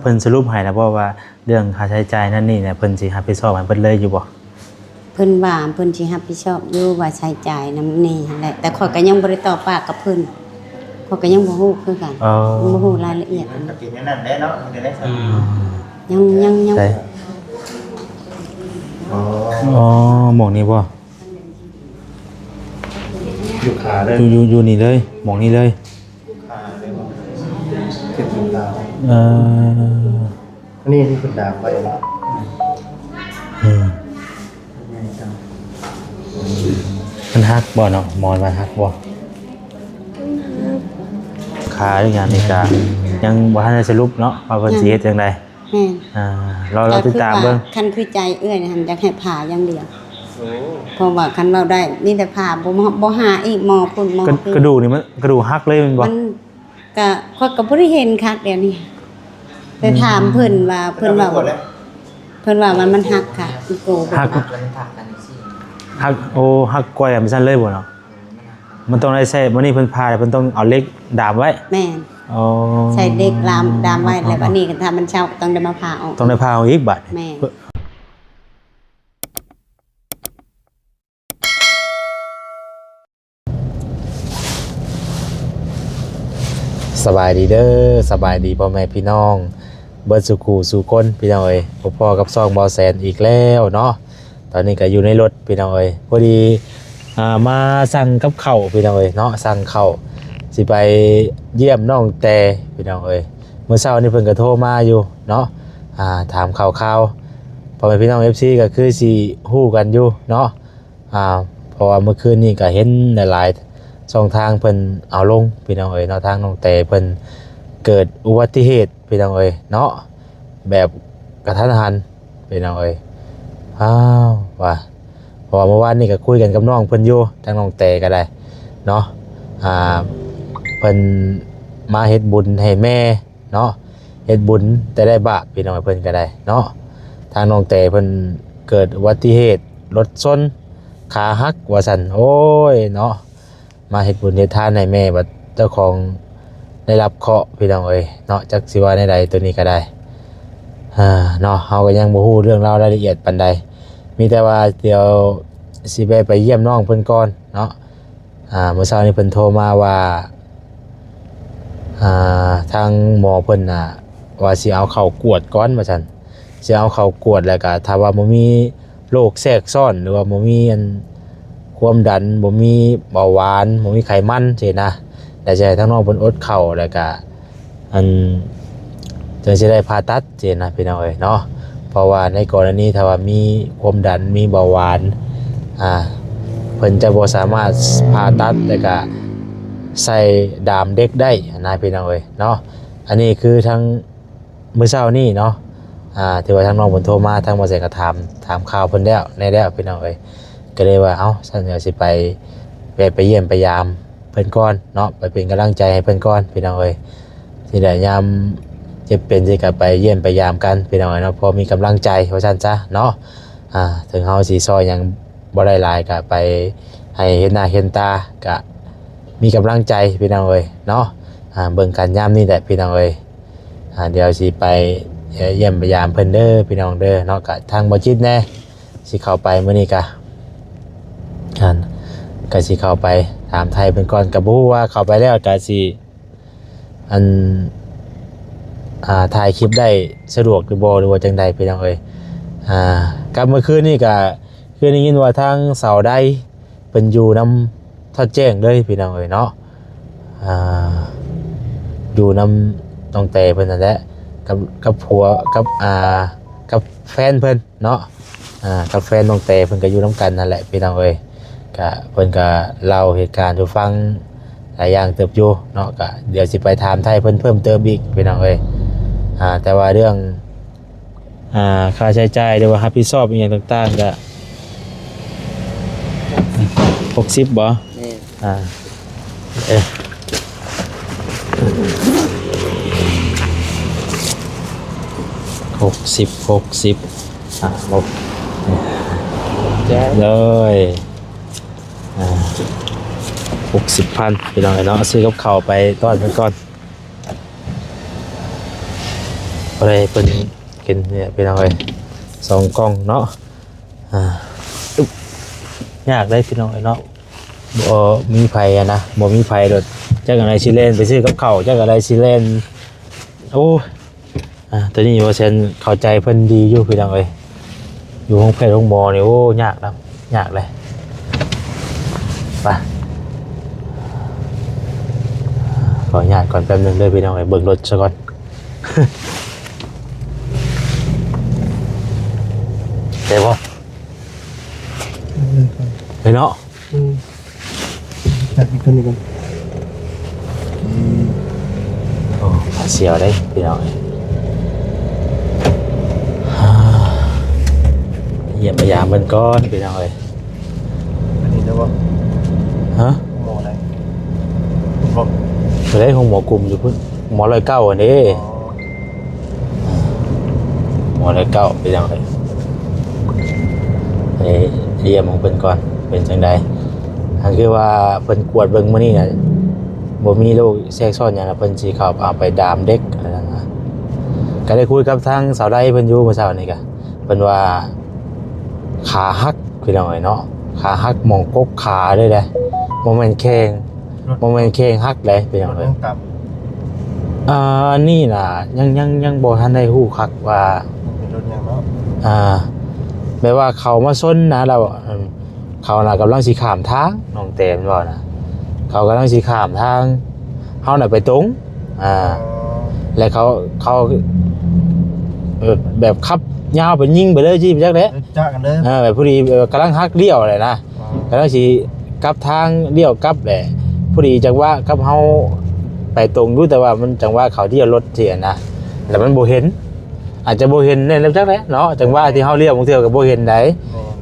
เพิ่นสรุปให้แล้วบ่ว่าเรื่องค่าใช้จ่ายนั่นนี่เนี่ยเพิ่นสิรับผิดชอบให้เพิ่นเลยอยู่บ่เพิ่นว่าเพิ่นสิรับผิดชอบอยู่ว่าใช้จ่ายนำนี่หั่นแหละแต่ข้อยก็ยังบ่ได้ตอบปากกับเพิ่นข้อยก็ยังบ่ฮู้คือกันยังบ่ฮู้รายละเอียดอัน ก็ นี้ กินอย่างนั้นแหละเนาะมันจะได้สบายยังใช่ อ๋อ อ๋อหม่องนี้บ่ อยู่ขาเลย อยู่นี่เลยหม่องนี้เลย ขาเลยบ่ขึ้นถึงดาว เอ่อ อันนี้ที่ขึ้นดาวไปแล้ว อืม ใหญ่จัง มันฮักบ่เนาะหมอนมันฮักบ่ขาหรืองานนี่ก็ยังบ่ทันได้สรุปเนาะว่าเพิ่นสิเฮ็ดจังได๋แม่นเราติดตามเบิ่ง คันคือใจเอื้อยนี่หั่นอยากให้ผ่าอย่างเดียว โอ้ เพราะว่าคันเราได้มีแต่ผ่าบ่หาอีกหมอพุ่นหมอก ระดูกนี่มันกระดูกฮักเลยแม่นบ่ มันก็ข้อยก็บ่ได้เห็นคักเดี๋ยวนี้แต่ถามเพิ่นว่าเพิ่นว่ามันหักค่ะอีโกเพิ่น ฮัก ว่า ฮักโอ้ฮักก้อยมันซั่นเลยบ่เนาะมันต้องได้ใช้มื้อนี้เพิ่นพาเพิ่นต้องเอาเหล็กดามไว้ แม่น อ๋อ ใส่เด็กดามไว้แล้ววันนี้ก็ถ้ามันเช้าต้องได้มาผ่าออก ต้องได้พาเอาอีกบัด แม่ สบายดีเด้อสบายดีพ่อแม่พี่น้องเบิดสุขูสู่คนพี่น้องเอ้ยพ่อกับซองบ่แสนอีกแล้วเนาะตอนนี้ก็อยู่ในรถพี่น้องเอ้ยพอดีมาสั่งกับข้าวพี่น้องเอ้ยเนาะสั่งข้าวสิไปเยี่ยมน้องแต่พี่น้องเอ้ยเมื่อเช้านี้เพิ่นก็โทรมาอยู่เนาะถามข่าวพ่อแม่พี่น้อง FC ก็คือสิฮู้กันอยู่เนาะเพราะว่าเมื่อคืนนี้ก็เห็นหลายๆช่องทางเพิ่นเอาลงพี่น้องเอ้ยเนาะทางน้องแต่เพิ่นเกิดอุบัติเหตุพี่น้องเอ้ยเนาะแบบกระทันหันพี่น้องเอ้ยว่าเพราะว่าเมื่อวานนี้ก็คุยกันกับน้องเพิ่นอยู่ทางน้องแต่ก็ได้เนาะเพิ่นมาเฮ็ดบุญให้แม่เนาะเฮ็ดบุญแต่ได้บาปพี่น้องเพิ่นก็ได้เนาะทางน้องแต่เพิ่นเกิดอุบัติเหตุรถชนขาหักว่าซั่นโอ้ยเนาะมาเฮ็ดบุญเฮ็ดทานให้แม่บัดเจ้าของได้รับเคราะห์พี่น้องเอ้ยเนาะจักสิว่าในใดตัวนี้ก็ได้เนาะเฮาก็ยังบ่ฮู้เรื่องราวรายละเอียดปานใดมีแต่ว่าเดี๋ยวสิไปเยี่ยมน้องเพิ่นก่อนเนาะเมื่อเช้านี้เพิ่นโทรมาว่าทางหมอเพิ่นน่ะว่าสิเอาเข้ากวดก่อนว่าซั่นสิเอาเข้ากวดแล้วก็ถ้าว่าบ่มีโรคแทรกซ้อนหรือว่าบ่มีความดันบ่มีเบาหวานบ่มีไขมันจังซี่นะแต่จะให้ทางน้องเพิ่นอดข้าวแล้วก็จึงสิได้ผ่าตัดจังซี่นะพี่น้องเอ้ยเนาะเพราะว่าในกรณีถ้าว่ามีความดันมีเบาหวานเพิ่นจะบ่สามารถผ่าตัดแล้วก็ใส่ดามเด็กได้นะพี่น้องเอ้ยเนาะอันนี้คือทางมื้อเช้านี้เนาะที่ว่าทางน้องเพิ่นโทรมาทางบ่แสนก็ถามข่าวเพิ่นแล้วในแล้วพี่น้องเอ้ยก็เลยว่าเอ้าฉันเดี๋ยวสิไปเยี่ยมไปยามเพิ่นก่อนเนาะไปเป็นกำลังใจให้เพิ่นก่อนพี่น้องเอ้ยสิได้ยามเจ็บเป็นสิก็ไปเยี่ยมไปยามกันพี่น้องเอ้ยเนาะพอมีกำลังใจว่าซั่นซะเนาะถึงเฮาสิซอยหยังบ่ได้หลายก็ไปให้เห็นหน้าเห็นตาก็มีกำลังใจพี่น้องเอ้ยเนาะเบิ่งกันยามนี้แหละพี่น้องเอ้ยเดี๋ยวสิไปเยี่ยมไปยามเพิ่นเด้อพี่น้องเด้อเนาะก็ทางบ่จิตแน่สิเข้าไปมื้อนี้ก็สิเข้าไปถามไทยเพิ่นก่อนก็บ่ฮู้ว่าเข้าไปแล้วก็สิถ่ายคลิปได้สะดวกหรือบ่หรือว่าจังใดพี่น้องเอ้ยกับเมื่อคืนนี้ก็คือได้ยินว่าทางเสาใดเพิ่นอยู่นำทอดแจ้งเลยพี่น้องเอ้ยเนาะอยู่นำน้องแต่เพิ่นนั่นแหละกับผัวกับแฟนเพิ่นเนาะกับแฟนน้องแต่เพิ่นก็อยู่นํกันนั่นแหละพี่น้องเอ้ยก็เพิ่นก็เล่าเหตุการณ์ให้ฟังหลายอย่างเติบอยู่เนาะก็เดี๋ยวสิไปถามไทยเพิ่นเพิ่มเติมอีกพี่น้องเอ้ยแต่ว่าเรื่องค่าใช้จ่ายหรือว่ารับผิดชอบอีหยังต่างๆก็60บ่60ลบเลย60,000พี่น้องเนาะซื้อกับข้าวไปต้อนเพิ่นก่อน อะไรเป็นกินเนี่ยเป็นอะไรสองกล่องเนาะอึ๊บยากได้พี่น้องไอ้เนาะบ่มีไผอะนะบ่มีไผรถจักอะไรสิเล่นไปซื้อกับข้าวจักอะไรสิเล่นโอ้ตอนนี้ว่าเซนเข้าใจเพิ่นดีอยู่พี่น้องเอ้ยอยู่ห้องแพทย์ห้องหมอนี่โอ้ยากแล้วยากเลยไปขออนุญาตก่อนแป๊บนึงเด้อพี่น้องเอ้ยเบิกรถซะก่อน ได้บ่เฮ้ยเนาะ จัดอีกคนหนึงกัน โอ้เสียวได้พี่น้องเยี่ยมพยายามมันก้อนพี่น้องเลย อันนี้ได้บ่ ฮะ หมออะไรบอก ไปได้ของหมอกลุ่มอยู่พุ่นหมอร้อยเก้าอันนี้ อ๋อ หมอร้อยเก้าพี่น้องเลยเยี่ยมของเพิ่นก่อนเป็นจังใดอันคือว่าเพิ่นกวดเบิ่งมื้อนี้น่ะบ่มีโรคแทรกซ้อนหยังนะเพิ่นสิเข้าเอาไปดามเด็กอะไรนั่นนะก็ได้คุยกับทางสาวใดเพิ่นอยู่เมื่อเช้านี้ก็เพิ่นว่าขาหักพี่น้องเอ้ยเนาะขาหักหม่องกกขาเลยเด้บ่แม่นแข้งบ่แม่นแข้งหักเลยพี่น้อง รถ เอ้ย ต้องกลับ นี่น่ะยังบ่ทันได้ฮู้คักว่า เป็นรถยังเนาะ แม้ว่าเขามาซนนะเราเขาน่ะกำลังสิข้ามทางน้องเต็มว่านะเขากำลังสิข้ามทางเฮาน่ะไปตรงแล้วเขาแบบขับยาวไปยิงไปเลยจี้ไปจักแหละ จ้ากันเด้อ แบบพอดีกำลังฮักเลี้ยวเลยนะกำลังสิกลับทางเลี้ยวกลับแหละพอดีจังว่ากับเฮาไปตรงอยู่แต่ว่ามันจังว่าเขาที่รถเสียนะแล้วมันบ่เห็นอาจจะบ่เห็นแน่นจักแหละเนาะจังว่าที่เฮาเลี้ยวบางเทื่อก็บ่เห็นได้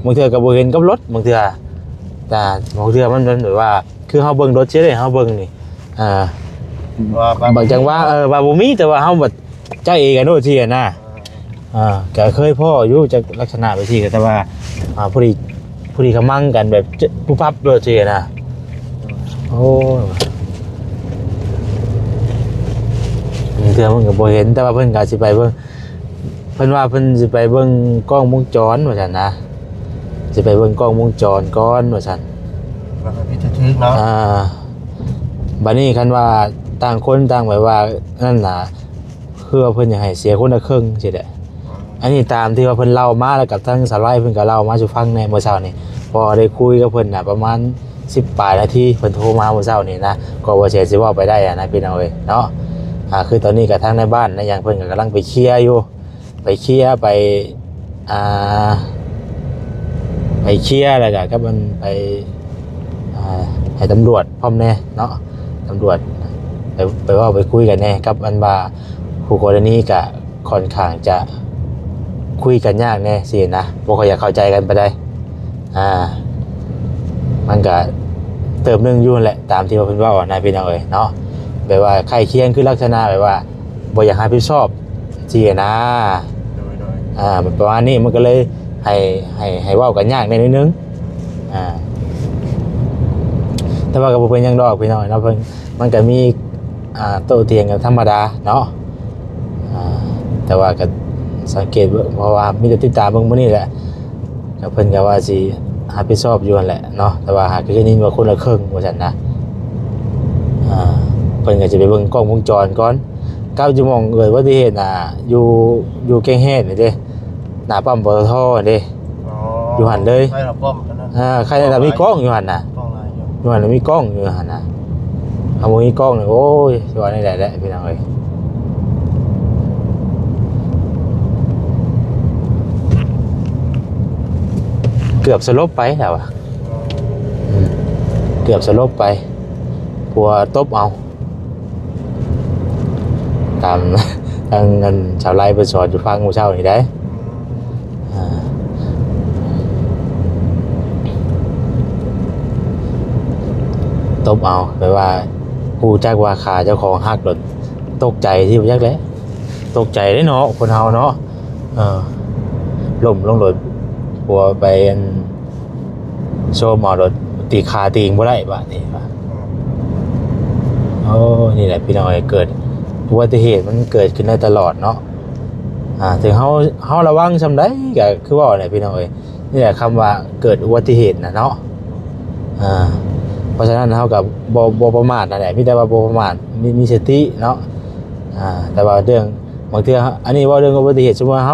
บางเทื่อก็บ่เห็นกับรถบางเทื่อแต่บางเทื่อมันแบบว่าคือเฮาเบิ่งรถเฉยๆเฮาเบิ่งนี่บางจังว่าว่าบ่มีแต่ว่าเฮาแบบใจเองกันโน่นที่นะก็เคยพ่ออยู่จากลักษณะไปที่แต่ว่าพอดีกำมั่งกันแบบผู้พับโดยเฉยนะโอ้เทื่อมันก็บ่เห็นแต่ว่าเพิ่นก็สิไปเบิ่งเพิ่นว่าเพิ่นสิไปเบิ่งกล้องวงจรว่าซั่นนะสิไปเบิ่งกล้องวงจรก่อนว่าซั่น แล้วก็พิจารณาเนาะ บัดนี้คันว่าต่างคนต่างแบบว่านั่นน่ะคือว่าเพิ่นอยากให้เสียคนละครึ่งสิแหละอันนี้ตามที่ว่าเพิ่นเล่ามาแล้วกับทั้งสาวไร่เพิ่นก็เล่ามาสู่ฟังในเมื่อเช้านี่พอได้คุยกับเพิ่นน่ะประมาณ10 ปลายนาทีเพิ่นโทรมาเมื่อเช้านี่นะก็ว่าสิเว้าไปได้นะพี่น้องเอ้ยเนาะคือตอนนี้ก็ทางในบ้านนะยังเพิ่นก็กำลังไปเคลียร์อยู่ไปเคลียร์ไปเคลียร์แล้วก็กับมันไปให้ตำรวจพร้อมแน่เนาะตำรวจไปว่าไปคุยกันแน่กับอันว่าผู้กรณีก็ค่อนข้างจะคุยกันยากแน่สินะบ่ค่อยอยากเข้าใจกันไปได้มันก็เติมนึงอยู่นั่นแหละตามที่ว่าเพิ่นเว้านะพี่น้องเอ้ยเนาะแบบว่าใครเคียงคือลักษณะแบบว่าบ่อยากรับผิดชอบสินะโดยประมาณนี้มันก็เลยให้เว้ากันยากนิดนึงแต่ว่าก็บ่เป็นหยังดอกพี่น้องเนาะเพิ่นมันก็มีโต้เถียงกันธรรมดาเนาะแต่ว่าก็สังเกตเพราะว่ามีแต่ติดตามเบิ่งมื้อนี้แหละก็เพิ่นก็ว่าสิรับผิดชอบอยู่นั่นแหละเนาะแต่ว่าหากคือนี่ว่าคนละครึ่งว่าซั่นนะเพิ่นก็สิไปเบิ่งกล้องวงจรก่อน9ชั่วโมงเกิดอุบัติเหตุอยู่แก้งแฮดนี่เด้หน้าปั๊มปตทนี่อยู่หั่นเลย ใช่หรอป้อมนั่น ใครจะมีกล้องอยู่หั่นน่ะ กล้องอะไรอยู่ อยู่หั่นมีกล้องอยู่หั่นน่ะเอาบ่มีกล้องนี่โอ้ยสิว่าได้แหละพี่น้องเอ้ยเกือบสลบไปแล้วอ่ะเกือบสลบไปผัวตบเอาตามทางเงินชาวไร่ไปสอนอยู่ฟังหมู่เช่านี่ได้ตบเอาแปลว่าผู้จักว่าขาเจ้าของฮักโดนตกใจที่ผู้จักแล้วตกใจได้เนาะคนเฮาเนาะล้มลงรถผัวไปโชว์หมอรถตีขาตีงบ่ได้บาดนี้ว่าโอ้นี่แหละพี่น้องเกิดอุบัติเหตุมันเกิดขึ้นได้ตลอดเนาะ ถึงเฮาระวังซำใดก็คือว่าเนี่ยพี่น้องเอ้ยนี่แหละคำว่าเกิดอุบัติเหตุน่ะเนาะเพราะฉะนั้นเฮาก็บ่ประมาทนั่นแหละมีแต่ว่าบ่ประมาทมีสติเนาะแต่ว่าเรื่องบางเทื่ออันนี้ว่าเรื่องอุบัติเหตุสมมุติว่าเ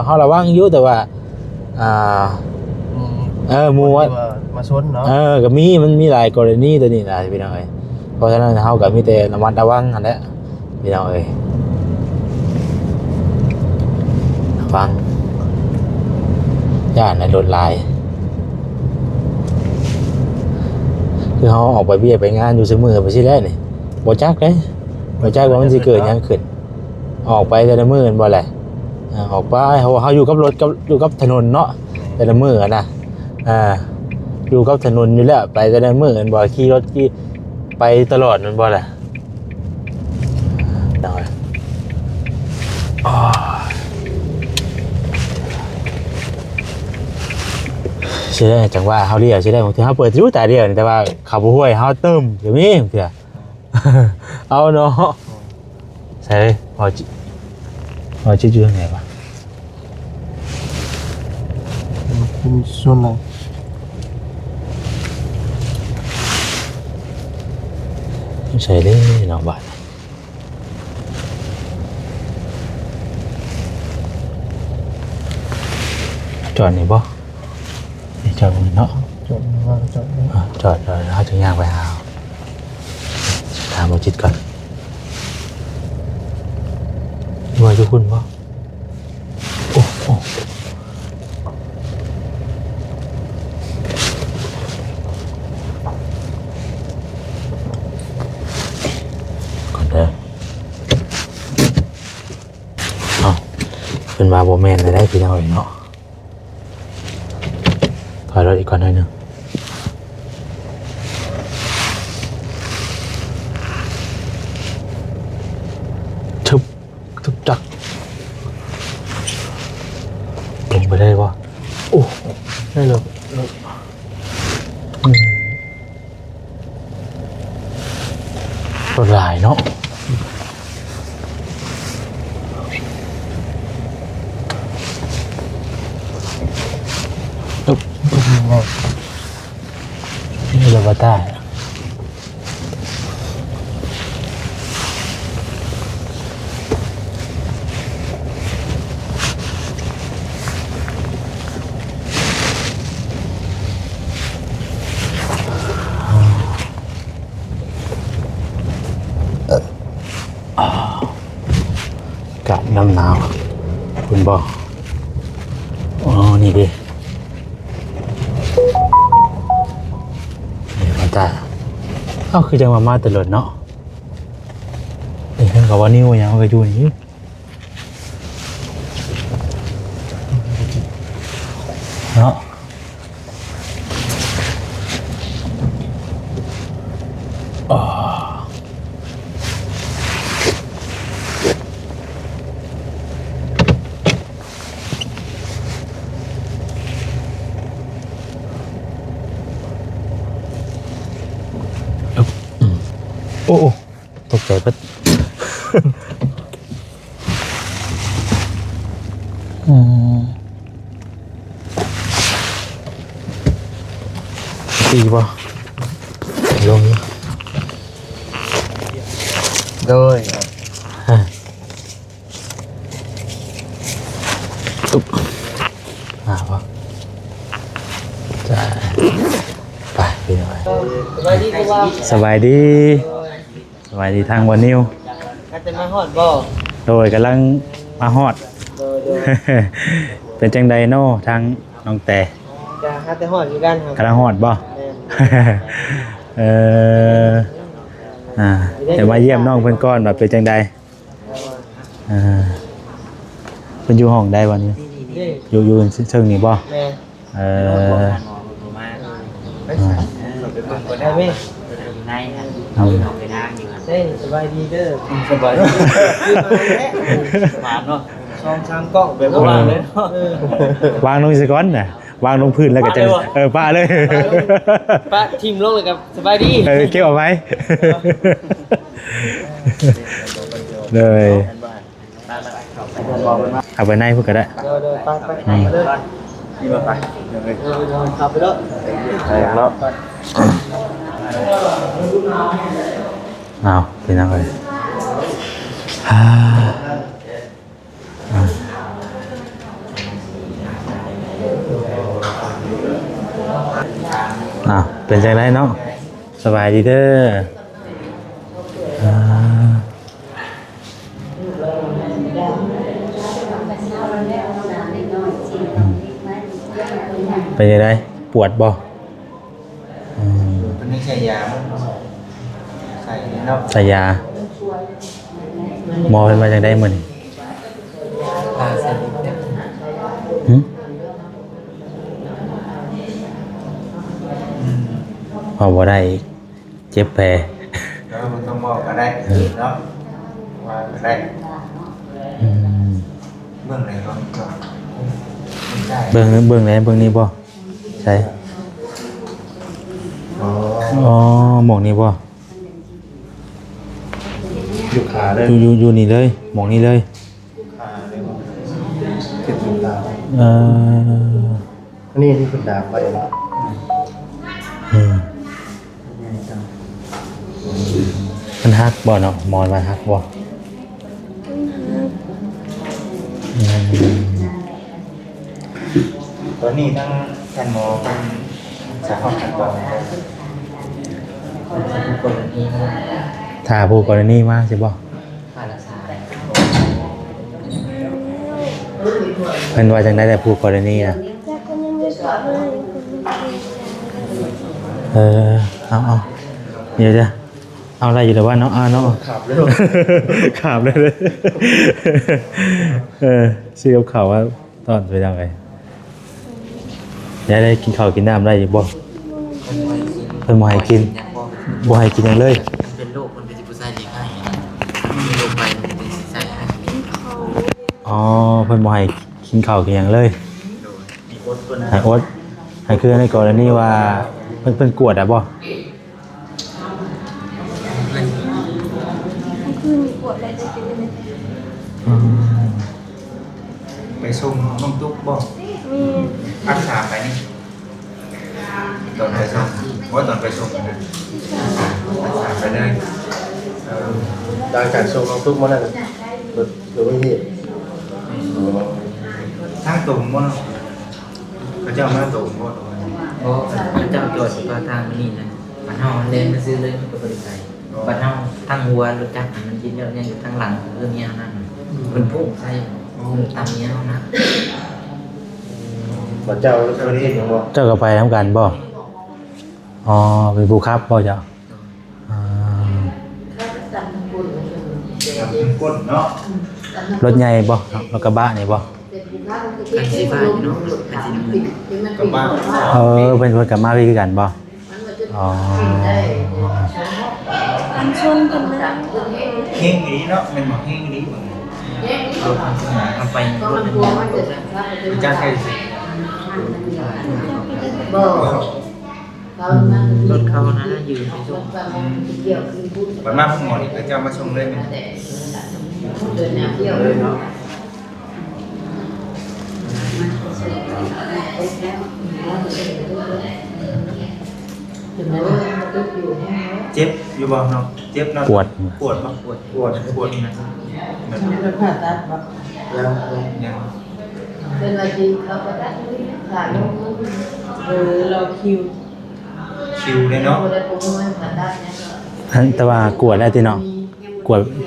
ฮาระวังอยู่แต่ว่าหมู่ว่ามาชนเนาะก็มันมีหลายกรณีตัวนี้นะพี่น้องเอ้ยเพราะฉะนั้นเฮาก็มีแต่ระมัดระวังนั่นแหละพี่น้องเอ้ยระวังย่านในรถลายคือเฮาออกไปเบี้ยไปงานอยู่ซุมื้อไปสิแล้วนี่บ่จักเด้บ่จักว่ามันสิเกิดหยังขึ้นออกไปแต่ละมื้อมันบ่แหละออกไปเฮาอยู่กับรถกับอยู่กับถนนเนาะแต่ละมื้อนะอยู่กับถนนอยู่แล้วไปแต่ละมื้อมันบ่ขี่รถขี่ไปตลอดมันบ่แหละได้ใช่จังว่าเฮาเรียกใช่ได้บางทีเฮาเปิดอยู่แต่เดียวแต่ว่าขับบ่ห้วยเฮาเติมเดี๋ยวนี้เผื่อเอาเนาะใช่พอจิอยู่ไหนวะเป็นชนเลยใช่เด้น้องบาทจอดนี่บ่จอดตรงนี้เนาะจอดเขาจะย่างไปหาถามเราจิตก่อนว่าจะคุณป่ะโอ้ก่อนเด้อเป็นมาโบแมนได้พี่น้องเนาะถอยรถอีกก่อนหน่อยนึงทุบจักลงไปได้ปะโอ้ได้เลยรถลายเนาะนี่เราบ้าได้กะน้ำหนาวคุณบอกอ๋อนี่ดิแต่คือจังมาตลอดเนาะนี่เพิ่งกับว่านิ้วยังเอาไปดูนี่เนาะโอ้ตกใจปั๊บตีป่ะลงโดยตุ๊บป่ะจะไปพี่น้อยสบายดีทางวันนิวก็จะมาฮอดบ่ โดยกำลังมาฮอดเป็นจังใดโน่ทางน้องแต่จะหาแต่ฮอดอยู่กันครับกำลังฮอดบ่แต่มาเยี่ยมน้องเพิ่นก่อนแบบเป็นจังใดเพิ่นอยู่ห้องใดวันนี้อยู่เชิงนี้บ่ได้ไหมสบายดีเด้อสบายดีหวานเนาะ2-3กล้องแบบวางเลยเนาะวางลงสิก่อนน่ะวางลงพื้นแล้วก็จะป้าเลยป้าทิมลงเลยกับสบายดีเก็บเอาไว้เลย เอาไปในเพิ่นก็ได้ เดินไปเลยนี่มาไปเดินขับไปแล้ว ใช่เนาะ เอาเป็นยังไงฮ่าเป็นจังไดเนาะสบายดีเด้อเป็นยังไงปวดบ่ ตัวนี้ใช้ยาใส่เนาะ ใส่ยาหมอเป็นมาจังไดมื้อนี้ พาใส่เต็ม หึเอาบ่ได้อีกเจ็บแผล แล้วมันต้องบอกก็ได้เนาะว่าก็ได้ อืม เบื้องไหนก็ได้ เบิ่งไหนเบิ่งนี่บ่ใช่ อ๋อ อ๋อหมองนี่บ่ อยู่ขาเลย อยู่นี่เลยหมองนี่เลย ขาเลยว่าเจ็บอยู่ขา เอ่อ อันนี้ที่คุณดาบไปแล้ว อืมมันฮักบ่เนาะหมอนมันฮักบ่อืม ตัวนี้ทั้งแคนหมอเป็นสาหัสกันก่อน ถ้าผู้กรณีมาสิบ่เพิ่นว่าจังได๋แต่ผู้กรณีน่ะเอาเดี๋ยวจะเอาอะไรอยู่แต่ว่าเนาะเนาะ ขับเลย ขาบเลยเลยซื้อกับข่าวว่าตอนไปยังไงได้กินข้าวกินน้ำได้อยู่บ่เพิ่นบ่ให้กินบ่ให้กินหยังเลย เป็นโรคมันเป็นจิตใจดีง่ายมีโรคไปมันเป็นจิตใจให้ อ๋อเพิ่นบ่ให้กินข้าวกินหยังเลย มีโอ๊ตตัวนั้น ให้อดให้คือในกรณีว่าเพิ่นกวดอ่ะบ่ ไปส่งน้องตุ๊กบอกรักษาไปนี่ตอนไปส่งว่าตอนไปส่งนะรักษาไปเลย ดังการส่งน้องตุ๊กมาแล้วโดยไม่เหตุ ทั้งตุ่มว่าพระเจ้ามาตุ่มว่า เพราะพระเจ้าโจทย์ก็ทางนี้นะปัญหาเล่นมาซื้อเลยมันก็บริษัทปัญหาทั้งวัวรถจักรมันกินเยอะเนี่ยอยู่ทั้งหลังเรื่องนี้นั่นมันพุ่งใช่มันตามเนี้ยนะ พระเจ้าแล้วประเทศยังบ่ เจ้าก็ไปนํกันบ่อ๋อเป็นผู้ขับบ่เจ้าอ่าร ก้นเนาะ รถใหญ่บ่รถกระบะนี่บ่ คันซีบ้านเนาะคันซีมัน กับบ้าน เพิ่นกับมาพี่คือกันบ่อ๋อ เฮงนี้เนาะเป็นหมอเฮงนี้เหมือน รถมันเอาไปรถมันรถ พระเจ้าใช่ รถเขานั้นยืนไปส่ง บัดมาพวกหมอนี่พระเจ้ามาส่งเลยไหม เลยเนาะ เจ็บอยู่บ่เนาะเจ็บเนาะ ปวด ปวดบ่ปวดปวดนะแบบ ผ่าตัดแบบ ยัง ยัง เป็นอะไรดีเขาก็ได้ผ่าลงเราคิว คิวเลยเนาะ คนได้ผมไม่ผ่าตัดเนี่ย แต่ว่ากวดแล้วติเนาะ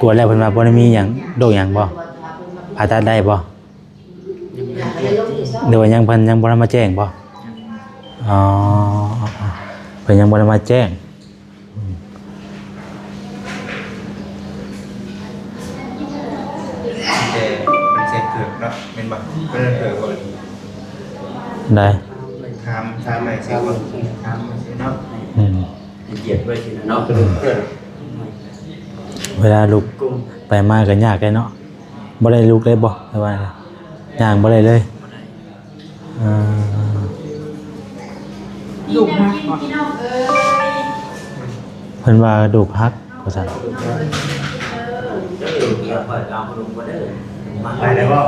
กวดแล้วเพิ่นว่าบ่ได้มีหยังโรคหยังบ่ผ่าตัดได้บ่เดี๋ยวยังเพิ่นยังบ่ได้มาแจ้งบ่อ๋อเพิ่นยังบ่ได้มาแจ้ง แต่เป็นเส้นเกือกเนาะเป็นแบบเป็นเกือกก่อน ได้ ทำใหม่ใช่ก่อนทำใหม่ใช่เนาะ อืม เหยียดไว้ทีเนาะ กระดูกเกิด เวลาลุกไปมาก็ยากเลยเนาะบ่ได้ลุกเลยบ่แต่ว่าย่างบ่ได้เลยอ่า ลูกมากกว่า เพิ่นว่ากระดูกหักว่าซั่น เปิดเอาลงมาได้ ไปได้บ่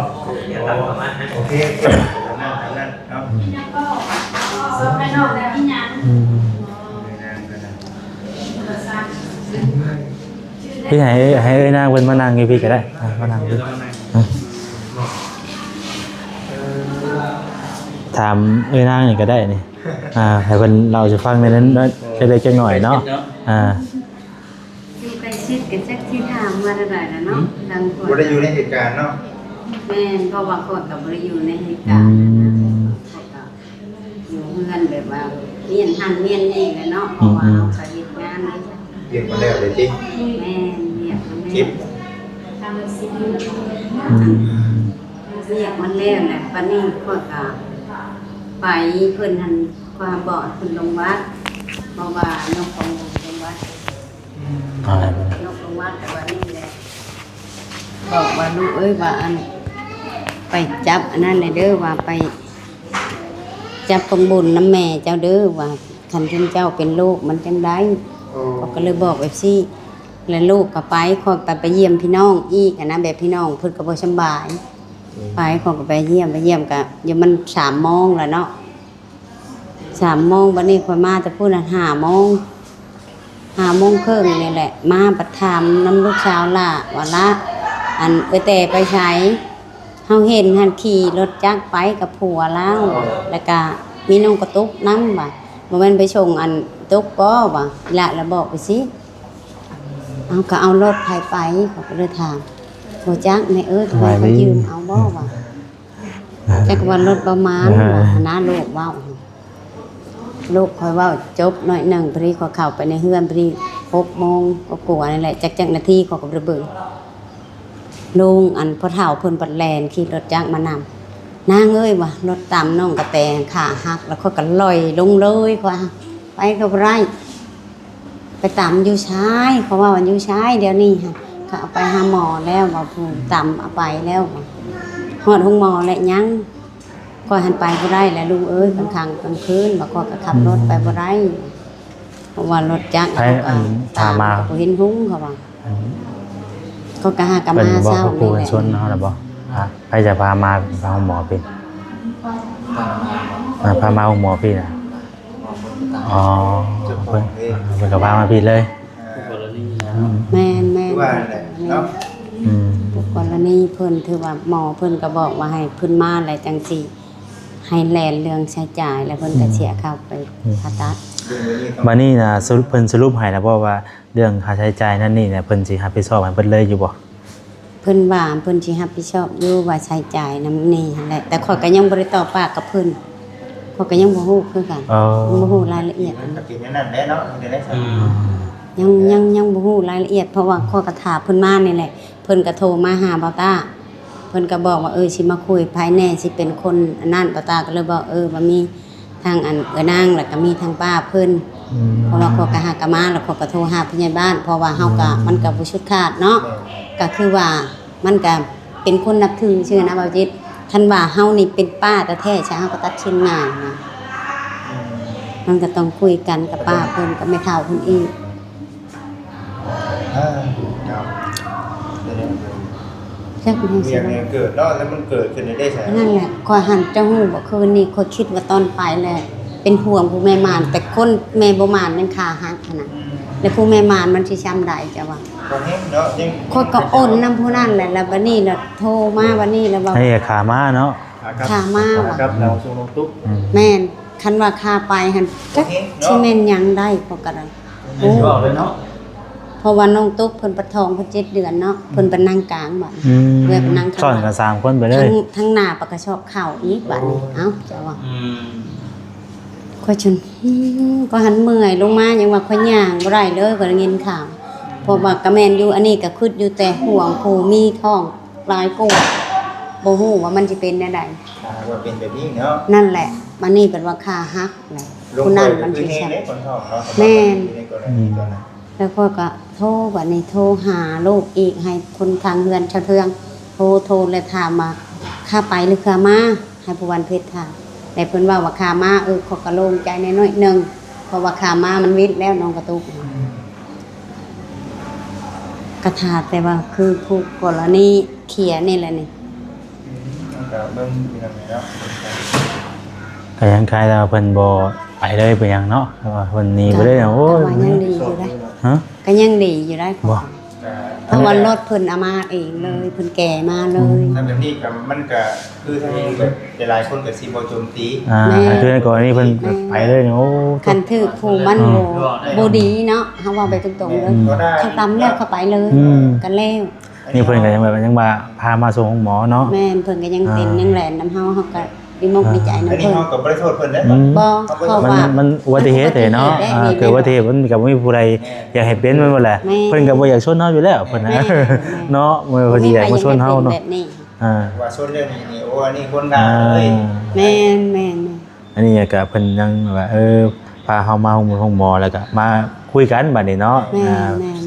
เดี๋ยวตามประมาณนั้น โอเคนั่นเนาะ พี่ให้เอ้ยนางเพิ่นมานั่งอยู่พี่ก็ได้มานั่งพี่ถามเอ้ยนางนี่ก็ได้นี่ให้เพิ่นเราจะฟังในนั้นเล็กๆน้อยๆเนาะอยู่ใกล้ชิดกันจักที่ถามมาได้แล้วเนาะดังคน บ่ได้อยู่ในเหตุการณ์เนาะ แม่นเพราะว่าคนก็บ่ได้อยู่ในเหตุการณ์อยู่เพื่อนแบบว่าเมียนหันเมียนนี่แหละเนาะเพราะว่าเขาก็เฮ็ดงานเลย เรียนมาแล้วเลยจิ แม่นเรียกมัน คลิป เรียกมันแล้วแหละปานนี้ข้อยก็ไปเพิ่นหันความบอกเพิ่นลงวัดเพราะว่านกของลงวัดนกลงวัดแต่ว่านี่แหละบอกว่าลูกเอ้ยว่าอันไปจับอันนั้นเลยเด้อว่าไปจับกองบุญน้ำแม่เจ้าเด้อว่าคันที่เจ้าเป็นลูกมันจังได้เขาก็เลยบอกแบบซี่แล้วลูกก็ไปคอยไปเยี่ยมพี่น้องอีกนะแบบพี่น้องเพิ่นก็บ่สบายไปคอยก็ไปเยี่ยมก็เดี๋ยวมัน3 โมงแล้วเนาะ3 โมงบัดนี้คอยมาแต่พูดน่ะ5 โมง5 โมงครึ่งนี่แหละมาประถามน้ำลูกสาวล่ะว่าละอันแต่ไปใช้เฮาเห็นหันขี่รถจักรไปกับผัวแล้วแล้วก็มีน้องกระตุกนำบ่บ่แม่นไปส่งอันตุกบ่ว่าละแล้วบอกไปสิเอาก็เอารถไผไปเขาก็เลยถามบ่จักแม่ทำไมเขายืมเอาบ่ว่าจักว่ารถประมาณว่านะลูกเว้าลูกคอยเว้าจบหน่อยหนึ่งพอดีขอเข้าไปในเฮือนพอดี6 โมงก็กลัวนั่นแหละจักนาทีเขาก็บ่ได้เบิ่งลุงอันพ่อเฒ่าเพิ่นปัดแลนขี่รถจักรมานำนางเอ้ยว่ารถตามน้องกระแตงขาหักแล้วเขาก็ลอยลงเลยว่าไปก็บ่ได้ไปตามอยู่ชายเขาว่าวันอยู่ชายเดี๋ยวนี้ค่ะเขาเอาไปหาหมอแล้วว่าผู้ตามเอาไปแล้วฮอดห้องหมอแล้วยังก็หันไปบ่ได้แล้วลุงเอ้ยกลางคืนบ่ก็ขับรถไปบ่ได้เพราะว่ารถจักรเขาก็ตามมาบ่เห็นหุ้งเขาว่าก็กะหากะมาเศร้า นี่แหละชวนเฮาล่ะบ่ใครจะพามาหมอพี่พามาหมอพี่น่ะอ๋อเพิ่นก็พามาพี่เลย แม่น ว่าเนาะ ทุกกรณีเพิ่นถือว่าหมอเพิ่นก็บอกว่าให้เพิ่นมาอะไรจังซี่ให้แลนเรื่องใช้จ่ายแล้วเพิ่นก็เสียค่าไปผ่าตัด มานี่นะเพิ่นสรุปให้นะว่าเรื่องค่าใช้จ่ายนั่นนี่เนี่ยเพิ่นสิรับผิดชอบให้เพิ่นเลยอยู่บ่ เพิ่นว่าเพิ่นสิรับผิดชอบอยู่ว่าใช้จ่ายนำนี่หั่นแหละแต่ข้อยก็ยังบ่ได้ตอบปากกับเพิ่นข้อยก็ยังบ่ฮู้คือกันบ่ฮู้รายละเอียด ก็กินนั่นแหละเนาะเดี๋ยวได้สั่ง ยังบ่ฮู้รายละเอียดเพราะว่าข้อยก็ถามเพิ่นมานี่แหละเพิ่นก็โทรมาหาบ่าวตาเพิ่นก็บอกว่าสิมาคุยภายในสิเป็นคนอันนั้นบ่าวตาก็เลยบอกว่ามีทางอันนางแล้วก็มีทางป้าเพิ่นเพราะว่าข้อยก็หากะมาแล้วข้อยก็โทรหาผู้ใหญ่บ้านเพราะว่าเฮาก็มันก็บ่ชุดขาดเนาะก็คือว่ามันก็เป็นคนนับถือชื่อนะบ่าวจิตท่านว่าเฮานี่เป็นป้าแต่แท้ใช่เฮาก็ตัดชิ้นงานนะมันก็ต้องคุยกันกับป้าเพิ่นกับแม่เฒ่าเพิ่นอีก จักมัน เมียเกิดเนาะแล้วมันเกิดขึ้นได้ใช่ นั่นแหละข้อยหันเจ้าฮู้บ่คืนนี้ข้อยคิดว่าตอนไปแหละเป็นห่วงผู้แม่ม่านแต่คนแม่บ่ม่านมันขาหักขนาดแล้วผู้แม่ม่านมันสิช้ำได้จ้ะว่า ก็เฮ็ดเนาะยัง ข้อยก็อ้นนำผู้นั้นแหละแล้วบัดนี้ล่ะโทรมาบัดนี้แล้วว่า ให้ขามาเนาะ ขามาว่ะ ครับเราส่งลงตุ๊ก แม่นคันว่าค่าไปหั่นจักสิแม่นหยังได้พอก็ได้โอ้ บอกเลยเนาะ เพราะว่าน้องตุ๊กเพิ่นประท้องเพิ่น7 เดือนเนาะเพิ่นเป็นนางกลางบัดเพิ่นเป็นนาง สอนกัน3คนไปเลย ทั้งหน้าปากกระชอบข้าวอีกบัดนี้เอ้าจ้ะว่าข้อยจนก็หันเมื่อยลงมายังว่าข้อยย่างบ่ได้เลยก็ได้ยินข่าวเพราะว่ากะแม่นอยู่อันนี้ก็คิดอยู่แต่ห่วงผู้มีท้องหลายกว่าบ่ฮู้ว่ามันสิเป็นแนวใด ว่าเป็นแบบนี้เนาะ นั่นแหละมันนี่เป็นว่าค่าฮักแหละผู้นั้นมันสิ แห้ ใช่ งได้คนท้องเนาะ แม่น ในกรณีตัวนั้น แล้วก็โทรบัดนี้โทรหาลูกอีกให้คนทางเฮือนชาวเทืองโทรเลยถามมาค่าไปหรือค่ามาให้ผู้วันเพชรถามแต่เพิ่นว่าค่ามาเขาก็โล่งใจน้อยๆนึงเพราะว่าค่ามามันวิทย์แล้วน้องกระตุกกระถาแต่ว่าคือผู้กรณีเขียนี่แหละนี่ ก็เบิ่งเป็นจังไดเนาะ ก็ยังคล้ายแต่ว่าเพิ่นบ่ไปเลยไปหยังเนาะแต่ว่าเพิ่นหนีไปเลยเนาะโอ้ย แต่ว่ายังดีอยู่ได้ ฮะ ก็ยังดีอยู่ได้ บ่ เพราะว่ารถเพิ่นเอามาเองเลยเพิ่นแก่มาเลย ทำแบบนี้ก็มันก็คือทางแบบหลายๆคนก็สิบ่โจมตี คือในกรณีเพิ่นไปเลยเนาะโอ้ คันถือผู้มันบ่ดีเนาะเฮาเว้าไปตรงๆเลยเขาตำแล้วเข้าไปเลยกันแล้ว นี่เพิ่นก็ยังแบบยังมาพามาส่งหมอเนาะ แม่นเพิ่นก็ยังเต้นยังแหลนนำเฮาก็ดีมกดีใจ อัน นำ นี้ เพิ่น เฮาก็บ่ได้โทษเพิ่นเด้ บ่เพราะว่า มันอุบัติเหตุเนาะเกิดอุบัติเหตุมันก็บ่มีผู้ใดอยากให้เป็นมันบ่แหละเพิ่นก็บ่อยากชนเฮาอยู่แล้วเพิ่นนะเนาะมันเพิ่นสิอยากมาชนเฮาเนาะ แบบนี้ ว่าส่วนเรื่องนี้นี่โอ้อันนี้คนด่าเลย แม่นแม่น อันนี้ก็เพิ่นยังว่าพาเฮามาห้องหมอแล้วก็มาคุยกันบัดนี้เนาะ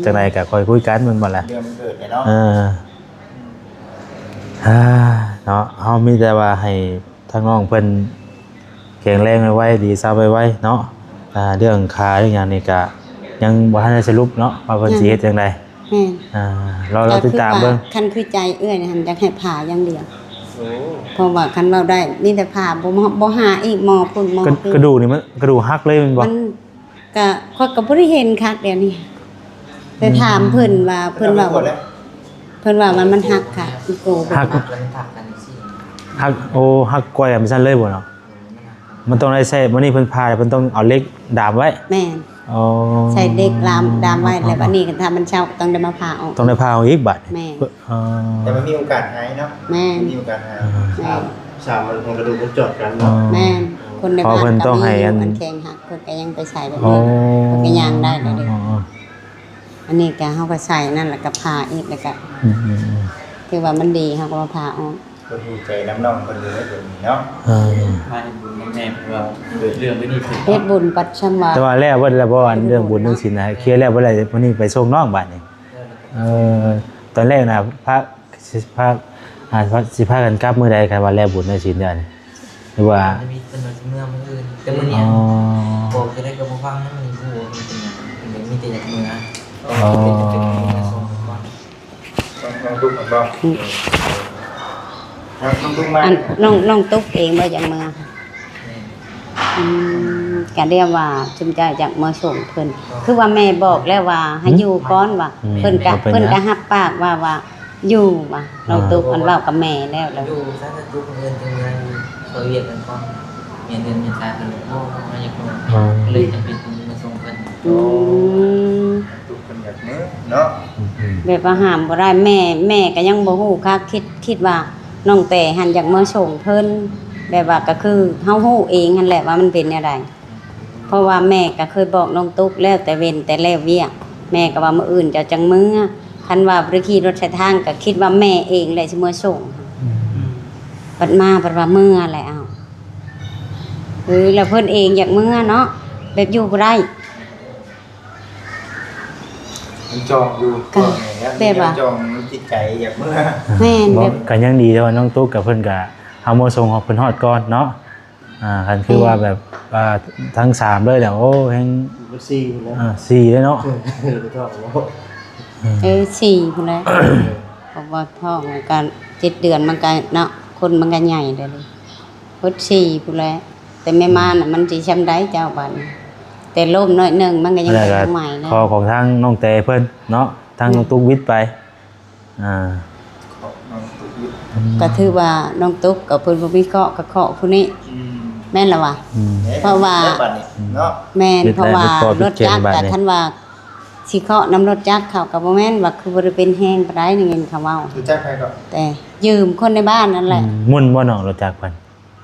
จังไดก็ค่อยคุยกันมันบ่ล่ะ เรื่องมันเกิดเนาะ เนาะเฮามีแต่ว่าให้ทางน้องเพิ่นแข็งแรงไว้ดีซาไว้เนาะเรื่องค่าเรื่องหยังนี่ก็ยังบ่ทันได้สรุปเนาะว่าเพิ่นสิเฮ็ดจังได๋ แม่น เราติดตามเบิ่ง คันคือใจเอื้อยหั่นอยากให้ผ่าอย่างเดียว โอ้ เพราะว่าคันเว้าได้มีแต่ผ่าบ่หาอีกหมอพุ่นหมอก ระดูกนี่มันกระดูกหักเลยแม่นบ่ มันก็ข้อยก็บ่ได้เห็นคักเดี๋ยวนี้ไปถามเพิ่นว่าเพิ่นว่ามันหักค่ะมันโก หัก มันทับกันสิ หักโอ้หักก้อยมันซั่นเลยบ่เนาะมันต้องได้ใช้มื้อนี้เพิ่นพาเพิ่นต้องเอาเหล็กดามไว้ แม่น อ๋อ ใส่เด็กดามไว้แล้วบัดนี้ก็ถ้ามันเช้าต้องได้มาผ่าออก ต้องได้พาเอาอีกบัด แม่ อ๋อ แต่มันมีโอกาสหายเนาะ แม่น มีโอกาสหาย แม่น สามมันของกระดูกมันจอดกัน อ๋อ เนาะ แม่นคนใน เพราะ บ้าน เพิ่นต้องให้อัน มันแข็งหักเพิ่นก็ยังไปใส่แบบ อ๋อ นี้เพิ่นก็ย่างได้แล้วเด้ อ๋อ อันนี้ก็เฮาก็ใส่นั่นแล้วก็ผ่าอีกแล้วก็ อืม คือว่ามันดีเฮาก็มาผ่าออก คนหูใจน้ำน้องคนเลยเดี๋ยวนี้เนาะ มาในบุญแม่ว่าเกิดเรื่องไม่ดีขึ้น เฮ็ดบุญปัดชำวา แต่ว่าแล้วเบิ่นแล้วบ่อันเรื่องบุญเรื่องศีลนะเคลียร์แล้วบ่ได้วันนี้ไปส่งน้องบัดนี้ตอนแรกน่ะพระสิพากันกลับมื้อใดกันว่าแล้วบุญเรื่องศีลเด้อนี่หรือว่า จะมีเป็นวันเมื่อมื้ออื่นแต่มื้อนี้บอกจะได้กับบ่ฟังนั่นมันผู้มันเป็นอย่างมันมีแต่อย่างเมื่อต้องเป็นจะส่งก่อน น้องตุ๊กของเราน้องตุ๊กมา อันน้องตุ๊กเองบ่อย่างเมืองก็เรียกว่าจุมใจจากเมื่อส่งเพิ่นคือว่าแม่บอกแล้วว่าให้อยู่ก่อนว่าเพิ่นก็รับปากว่าอยู่ว่าน้องตุ๊กอันเว้ากับแม่แล้ว อยู่ซะจะทุกเงินถึงเงินโซเวียตกันก่อนเมียนเดือนเมียนชาเป็นโอ้มาอย่างคนเลยจำเป็นต้องมาส่งเพิ่น ตุ๊กคนอยากเนื้อเนาะ แบบว่าห้ามบ่ได้แม่ก็ยังบ่ฮู้คักคิดว่าน้องแต่หันอยากมาส่งเพิ่นแบบว่าก็คือเฮาฮู้เองนั่นแหละว่ามันเป็นแนวใดเพราะว่าแม่ก็เคยบอกน้องตุ๊กแล้วแต่เว้นแต่แล้วเวียกแม่ก็ว่ามื้ออื่นจะจังมื้อคันว่าบ่ได้ขี่รถใช้ทางก็คิดว่าแม่เองแหละสิมาส่งบัดมาบัดว่ามื้อแหละอ้าวแล้วเพิ่นเองอยากมื้อเนาะแบบอยู่บ่ได้ มันจองอยู่ก่อนเนี่ยมันจองจิตใจอยากเมื่อ แม่นแบบ ก็ยังดีแต่ว่าน้องตุ๊กกับเพิ่นก็เฮามาส่งเพิ่นฮอดก่อนเนาะคันคือว่าแบบว่าทั้ง3เลยแล้วโอ้แฮง มันซี่แล้ว 4เลยเนาะ ไปท่องแล้ว 4พุ่นแหละ เพราะว่าท้องมันก็7 เดือนมันก็เนาะคนมันก็ใหญ่เลยพุทธ4พุ่นแหละแต่แม่มาน่ะมันสิช้ำได้เจ้าบัดแต่ล้มน้อยหนึงมันก็ยัง แล้ว เป็น ก็ ใหม่เลย ขอของทางน้องเตเพิ่นเนาะทางน้องตุ๊กวิทย์ไปก็ถือว่าน้องตุ๊กกับเพิ่นบ่มีเคราะห์ก็เคราะห์ผู้นี้แม่นล่ะวะ เพราะว่า เนาะ แม่นเพราะว่ารถจักรก็ท่านว่าสิเคราะห์นำรถจักรเขาก็บ่แม่นว่าคือบ่ได้เป็นแฮงปานใดนี่เงินเขาเว้า รู้จักใครก็ แต่ยืมคนในบ้านนั่นแหละ มุ่นบ่น้องรถจักรเพิ่น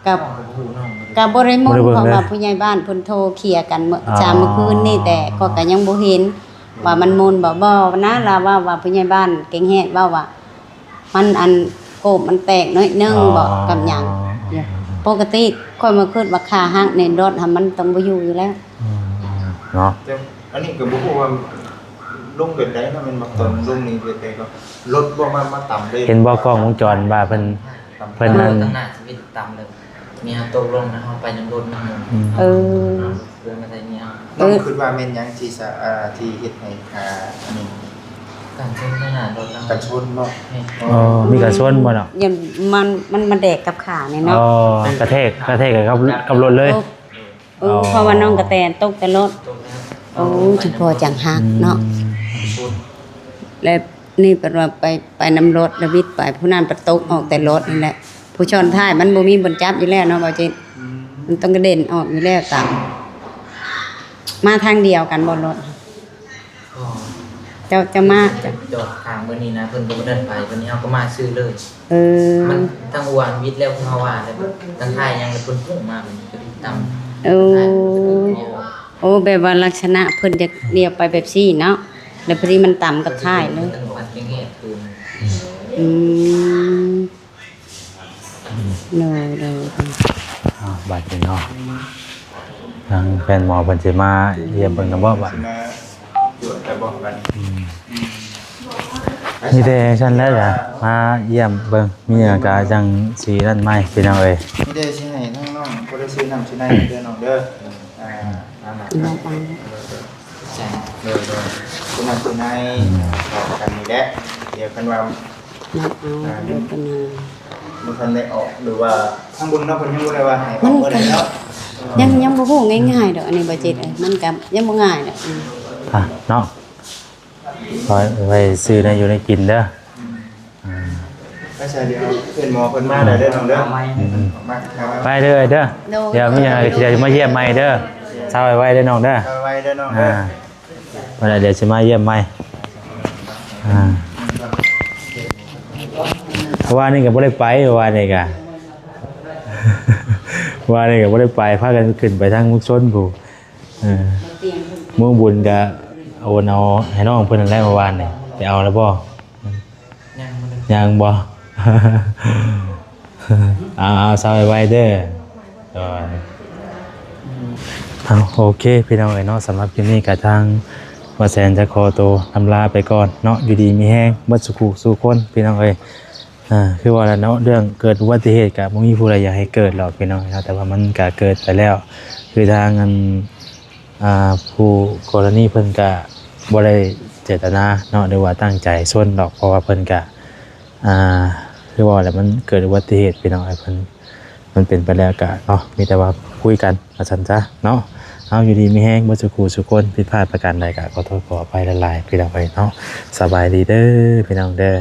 กับ ผู้น้อง ก็บ่ได้มุ่ง บ่ได้เบิ่ง เพราะ เลย ว่าผู้ใหญ่บ้านเพิ่นโทรเคลียร์กันเมื่อ อ๋อ จามเมื่อคืนนี่แต่ก็ยังบ่เห็นว่ามันมุนบ่นะล่ะว่าผู้ใหญ่บ้านเก่งแฮดว่ามันอันโกบมันแตกน้อยนึงบ่กับหยังปกติค่อยมาคิดว่าค่าฮักในรถมันต้องบ่อยู่แล้ว เนาะ แต่อันนี้ก็บ่ฮู้ว่าลุงเป็นไดถ้ามันมาตอนลุงนี่เป็นไดก็รถบ่มาต่ำเลย เห็นบ่กล้องวงจรว่าเพิ่น เพิ่นนั่น ตั้งหน้าชีวิตตามเลยมีเฮาตกลงนะเฮาไปยังรถนั่ง เออ เรื่องอะไรเนี่ย น้องคิดว่าแม่นหยังที่ที่เฮ็ดให้อันนี้ การชนขนาดรถเรา กันชนบ่ อ๋อมีกระชนบ่เนาะ ยันมันแดกกับขาเนี่ย อ๋ เนาะ อกระแทกกับรถเลย เพราะว่าน้องกระแตนตกแต่รถ ตรงแล้ว โอ้จุพอจังหักเนาะ ชน แล้วนี่เป็นว่าไปนำรถแล้ววิทย์ไปผู้นั้นประตกออกแต่รถนี่แหละผู้ชนท้ายมันบ่มีบนจับอยู่แล้วเนาะบ่จิตมันต้องกระเด็นออกอยู่แล้วตามมาทางเดียวกันบนรถ ก็ จะมาจะ จอดทางเมื่อนี้นะเพิ่นก็บ่เดินไปวันนี้เฮาก็มาซื้อเลย เออ มันทั้งวานวิทย์แล้วเฮาว่าแล้วทั้งท้ายยังเพิ่นพุ่งมามันก็ติดตาม โอ้แบบว่าลักษณะเพิ่นจะเรียบไปแบบซี่เนาะแล้วพอดีมันต่ำกับท้ายเลย ตั้งวัดแง่ๆคือ อืมโนโด บาดนี้เนาะทางแฟนหมอเพิ่นสิมาเยี่ยมเบิ่งนำบ่บัด สิมาตรวจแต่บอกกัน มีแต่ฉันแล้วจ้ะมาเยี่ยมเบิ่งมีอาการจังสีนั่นไหมพี่น้องเอ้ย นี่ได้สิให้ทั้งน้องบ่ได้ซื้อน้ำซื้อในเด้อน้องเด้อนั่นน่ะ น้องปัง ใช่ เด้อซื้อน้ำซื้อในบอกกันนี่แหละเดี๋ยวเพิ่นว่า น้องเอาเดี๋ยวเป็น บ่ทันได้ออกหรือว่าทางบุญเนาะเพิ่นยังบ่ได้ว่าให้ออกบ่ได้เนาะ ยังบ่ฮู้ง่ายๆดอกอันนี้บ่จิตมันก็ยังบ่ง่ายดอก อ่ะเนาะไว้ซื้อในอยู่ในกินเด้อ ก็ใช่เดี๋ยวเพิ่นหมอเพิ่นมาได้เด้อน้องเด้อมา ไปเด้อเด้อเดี๋ยวมีอะไรเดี๋ยวจะมาเยี่ยมใหม่เด้อเช้าไว้เด้อน้องเด้อ เอาไว้เด้อน้องเด้อ วันเดี๋ยวจะมาเยี่ยมใหม่เพราะว่านี่ก็บ่ได้ไปว่านี่ก็ ว่านี่ก็บ่ได้ไปพากันขึ้นไปทางมุกชนผู้เมืองบุญก็เอาให้น้องเพิ่นนั่นแหละเมื่อวานนี่ไปเอาแล้วบ่ ยังบ่ได้ ยังบ่ เอาเช้าไว้เด้อโอเคพี่น้องเอ้ยเนาะสำหรับคลิปนี้ก็ทางว่าแสนจะขอตัวอำลาไปก่อนเนาะอยู่ดีมีแห้งเบิดสุขสู่คนพี่น้องเอ้ยคือว่าแล้วเนาะเรื่องเกิดอุบัติเหตุก็บ่มีผู้ใดอยากให้เกิดหรอกพี่น้องเนาะแต่ว่ามันก็เกิดไปแล้ว คือทางผู้กรณีเพิ่นก็บ่ได้เจตนาเนาะหรือว่าตั้งใจส่วนดอกเพราะว่าเพิ่นก็คือว่าแล้วมันเกิดอุบัติเหตุพี่น้องไอ้เพิ่นมันเป็นไปแล้วก็เนาะมีแต่ว่าคุยกันว่าซั่นซะเนาะเอาอยู่ดีมีแฮงบ่สุขสุคนผิดพลาดประการใดก็ขอโทษขออภัยหลายๆพี่น้องเอ้ยเนาะสบายดีเด้อพี่น้องเด้อ